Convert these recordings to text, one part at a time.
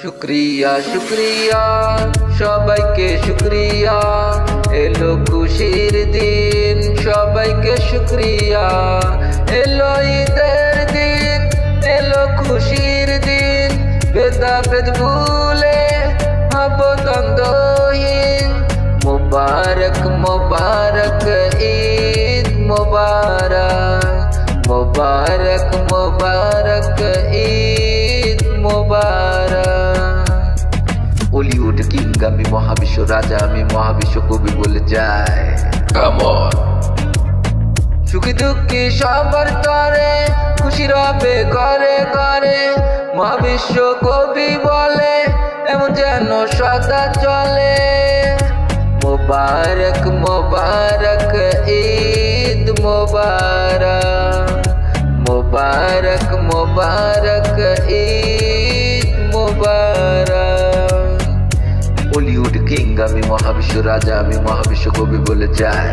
শুক্রিয়া শুক্রিয়া সবাইকে শুক্রিয়া, এলো খুশির দিন সবাইকে শুক্রিয়া। এলো ঈদের দিন, এলো খুশির দিন, ভেদাভেদ ভুলে হব দ্বন্দ্বহীন। মুবারক মুবারক ঈদ মুবারক, মুবারক মুবারক ঈদ মুবারক। বলিউড কিং আমি, মহাবিশ্ব রাজা আমি, মহাবিশ্ব কবি বলে যায় কাম অন। সুখী দুঃখী সবার তরে খুশি রবে ঘরে ঘরে, মহাবিশ্ব কবি বলে এমন যেন সদা চলে। মুবারক মুবারক ঈদ মুবারক, মুবারক মুবারক ঈদ মুবারক। বলিউড কিং আমি, মহাবিশ্ব রাজা আমি, মহাবিশ্ব কবি বলে যায়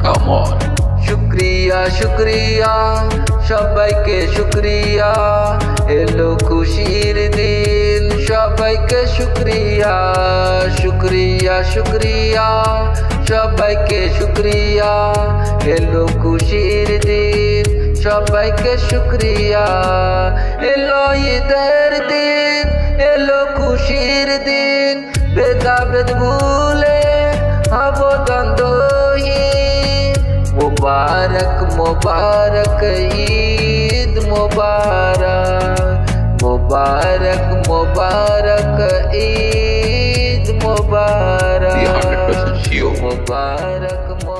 কাম অন। শুক্রিয়া শুক্রিয়া সবাইকে শুক্রিয়া, এলো খুশির দিন সবাইকে শুক্রিয়া। শুক্রিয়া শুক্রিয়া সবাইকে শুক্রিয়া, এলো খুশির দিন সবাইকে শুক্রিয়া। এলো ঈদের দিন, এলো খুশির দিন, ভেদাভেদ ভুলে হব দ্বন্দ্বহীন। মুবারক মুবারক ঈদ মুবারক, মুবারক মুবারক ঈদ মুবারক, মুবারক।